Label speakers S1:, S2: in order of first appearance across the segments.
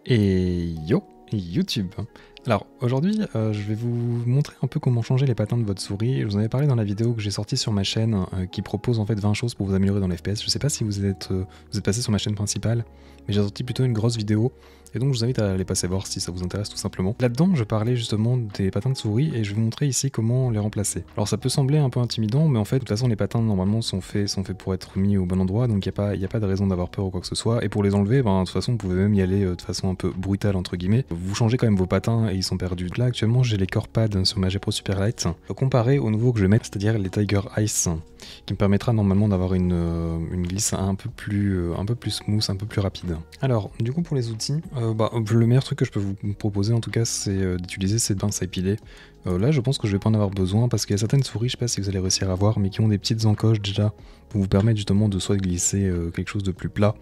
S1: Et yo, YouTube. Alors aujourd'hui, je vais vous montrer un peu comment changer les patins de votre souris. Je vous en avais parlé dans la vidéo que j'ai sortie sur ma chaîne qui propose en fait 20 choses pour vous améliorer dans l'FPS. Je sais pas si vous êtes passé sur ma chaîne principale, mais j'ai sorti plutôt une grosse vidéo. Et donc je vous invite à aller passer voir si ça vous intéresse tout simplement. Là-dedans, je parlais justement des patins de souris et je vais vous montrer ici comment les remplacer. Alors ça peut sembler un peu intimidant, mais en fait, de toute façon, les patins normalement sont faits pour être mis au bon endroit, donc il n'y a pas de raison d'avoir peur ou quoi que ce soit. Et pour les enlever, de toute façon, vous pouvez même y aller de façon un peu brutale entre guillemets. Vous changez quand même vos patins et ils sont perdus. Là actuellement, j'ai les Core Pads sur ma G Pro Superlight, comparé au nouveau que je vais mettre, c'est-à-dire les Tiger Ice, qui me permettra normalement d'avoir une glisse un peu plus smooth, un peu plus rapide. Alors, du coup pour les outils, le meilleur truc que je peux vous proposer en tout cas, c'est d'utiliser ces pinces à épiler. Là, je pense que je vais pas en avoir besoin parce qu'il y a certaines souris, je sais pas si vous allez réussir à voir, mais qui ont des petites encoches déjà pour vous permettre justement de soit glisser quelque chose de plus plat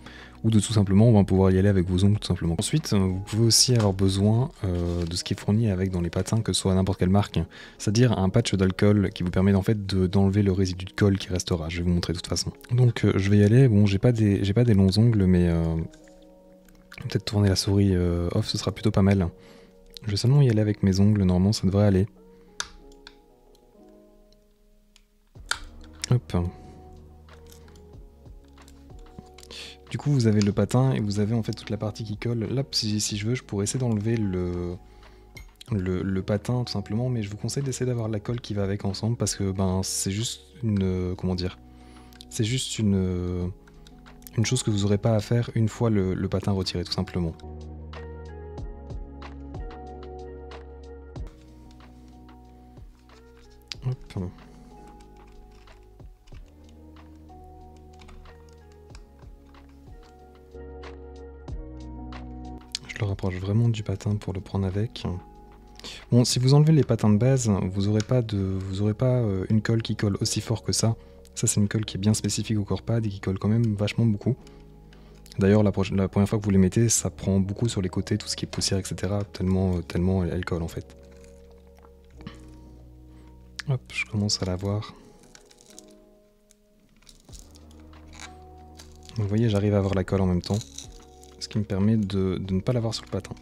S1: ou de tout simplement on va pouvoir y aller avec vos ongles tout simplement. Ensuite, vous pouvez aussi avoir besoin de ce qui est fourni avec dans les patins, que ce soit n'importe quelle marque, c'est-à-dire un patch d'alcool qui vous permet en fait d'enlever le résidu de colle qui restera. Je vais vous montrer de toute façon. Donc je vais y aller. Bon, j'ai pas des longs ongles, mais peut-être tourner la souris off, ce sera plutôt pas mal. Je vais seulement y aller avec mes ongles, normalement ça devrait aller. Hop. Du coup vous avez le patin et vous avez en fait toute la partie qui colle. Là si je veux je pourrais essayer d'enlever le patin tout simplement, mais je vous conseille d'essayer d'avoir la colle qui va avec ensemble parce que c'est juste une... comment dire, c'est juste une chose que vous n'aurez pas à faire une fois le patin retiré tout simplement. Hop. Je le rapproche vraiment du patin pour le prendre avec. Bon, si vous enlevez les patins de base, vous n'aurez pas une colle qui colle aussi fort que ça. Ça, c'est une colle qui est bien spécifique au Core Pad et qui colle quand même vachement beaucoup. D'ailleurs, la première fois que vous les mettez, ça prend beaucoup sur les côtés, tout ce qui est poussière, etc. Tellement elle colle en fait. Hop, je commence à la voir. Vous voyez, j'arrive à avoir la colle en même temps, ce qui me permet de ne pas l'avoir sur le patin.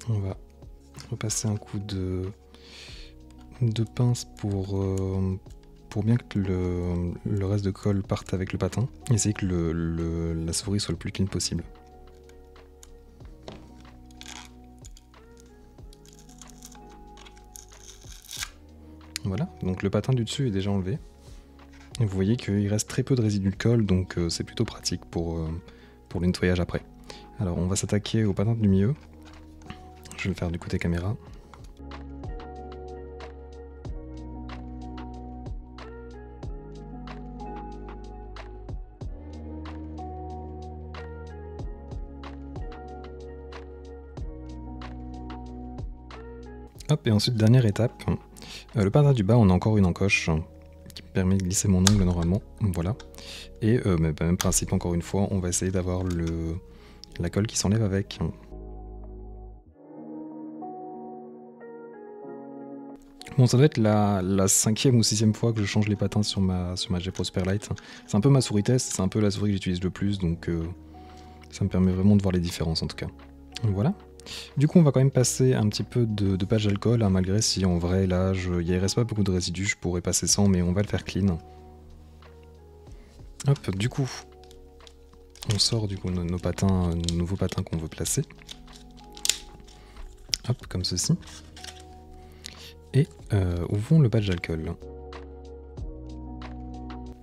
S1: On va repasser un coup de pince pour bien que le reste de colle parte avec le patin. Et essayer que la souris soit le plus clean possible. Voilà, donc le patin du dessus est déjà enlevé. Et vous voyez qu'il reste très peu de résidus de colle, donc c'est plutôt pratique pour le nettoyage après. Alors on va s'attaquer au patin du milieu. Je vais le faire du côté caméra. Hop, et ensuite dernière étape, le patin du bas, on a encore une encoche qui me permet de glisser mon ongle normalement, voilà. Et même principe encore une fois, on va essayer d'avoir la colle qui s'enlève avec. Bon, ça doit être la 5e ou 6e fois que je change les patins sur ma G Pro Superlight. C'est un peu ma souris test, c'est un peu la souris que j'utilise le plus, donc ça me permet vraiment de voir les différences en tout cas. Donc, voilà. Du coup on va quand même passer un petit peu de page d'alcool, malgré si en vrai là il reste pas beaucoup de résidus, je pourrais passer sans, mais on va le faire clean. Hop, du coup on sort du coup nos patins, nos nouveaux patins qu'on veut placer. Hop, comme ceci. Et ouvrons le patch d'alcool.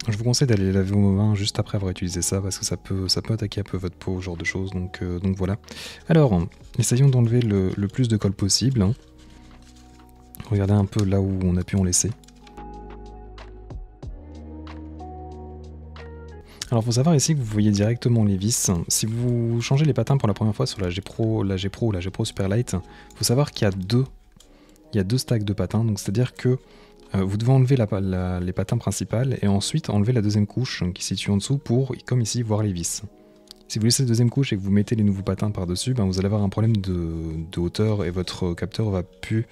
S1: Je vous conseille d'aller laver vos mains juste après avoir utilisé ça, parce que ça peut attaquer un peu votre peau, ce genre de choses, donc voilà. Alors, essayons d'enlever le plus de colle possible. Regardez un peu là où on a pu en laisser. Alors, il faut savoir ici que vous voyez directement les vis. Si vous changez les patins pour la première fois sur la G Pro ou la G Pro Superlight, il faut savoir qu'il y a deux stacks de patins, donc c'est-à-dire que vous devez enlever les patins principales et ensuite enlever la deuxième couche qui se situe en dessous pour, comme ici, voir les vis. Si vous laissez la deuxième couche et que vous mettez les nouveaux patins par-dessus, vous allez avoir un problème de hauteur et votre capteur va plus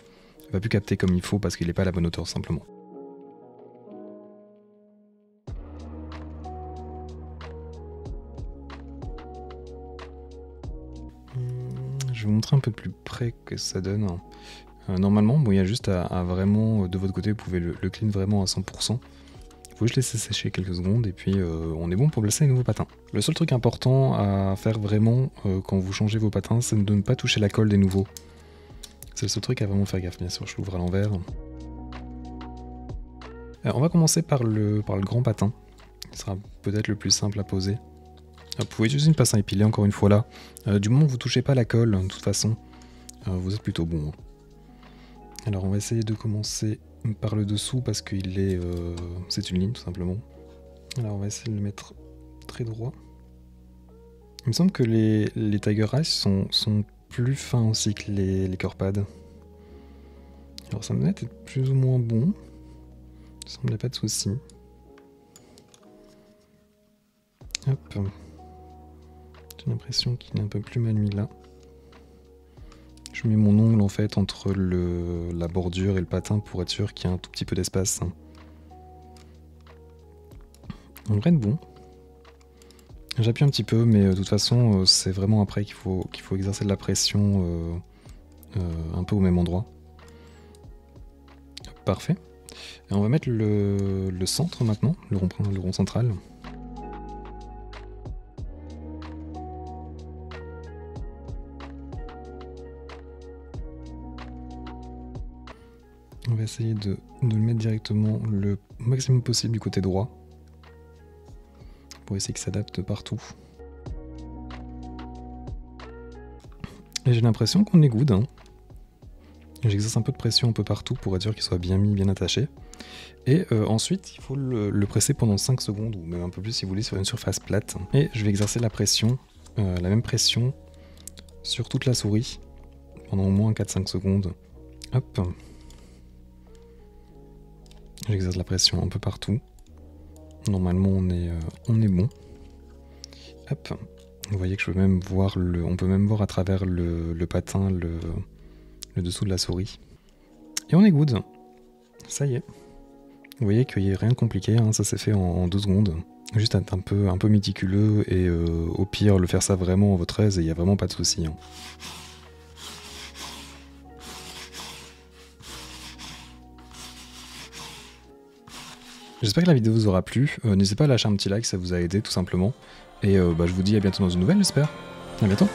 S1: capter comme il faut parce qu'il n'est pas à la bonne hauteur simplement. Je vais vous montrer un peu de plus près que ça donne. Normalement, bon, il y a juste à vraiment, de votre côté, vous pouvez le clean vraiment à 100%. Il faut juste laisser sécher quelques secondes et puis on est bon pour placer les nouveaux patins. Le seul truc important à faire vraiment quand vous changez vos patins, c'est de ne pas toucher la colle des nouveaux. C'est le seul truc à vraiment faire gaffe. Bien sûr, je l'ouvre à l'envers. On va commencer par le grand patin. Ce sera peut-être le plus simple à poser. Vous pouvez utiliser une pince à épiler encore une fois là. Du moment que vous ne touchez pas la colle, de toute façon, vous êtes plutôt bon. Alors on va essayer de commencer par le dessous parce qu'il est, c'est une ligne tout simplement. Alors on va essayer de le mettre très droit. Il me semble que les Tiger Eyes sont plus fins aussi que les Corpad. Alors ça me doit être plus ou moins bon. Il semble pas de soucis. Hop. J'ai l'impression qu'il est un peu plus mal mis là. Je mets mon ongle en fait entre la bordure et le patin pour être sûr qu'il y a un tout petit peu d'espace. On devrait être bon. J'appuie un petit peu, mais de toute façon, c'est vraiment après qu'il faut exercer de la pression un peu au même endroit. Parfait. Et on va mettre le centre maintenant, le rond central. On va essayer de le mettre directement le maximum possible du côté droit. Pour essayer qu'il s'adapte partout. Et j'ai l'impression qu'on est good. Hein. J'exerce un peu de pression un peu partout pour être sûr qu'il soit bien mis, bien attaché. Et ensuite, il faut le presser pendant 5 secondes, ou même un peu plus si vous voulez, sur une surface plate. Et je vais exercer la pression, la même pression, sur toute la souris, pendant au moins 4-5 secondes. Hop. J'exerce la pression un peu partout. Normalement, on est bon. Hop. Vous voyez que je peux même voir on peut même voir à travers le patin le dessous de la souris. Et on est good. Ça y est. Vous voyez qu'il n'y a rien de compliqué, hein, ça s'est fait en 2 secondes. Juste être un peu méticuleux et au pire le faire ça vraiment à votre aise et il n'y a vraiment pas de souci. Hein. J'espère que la vidéo vous aura plu. N'hésitez pas à lâcher un petit like, ça vous a aidé tout simplement. Et je vous dis à bientôt dans une nouvelle, j'espère. À bientôt.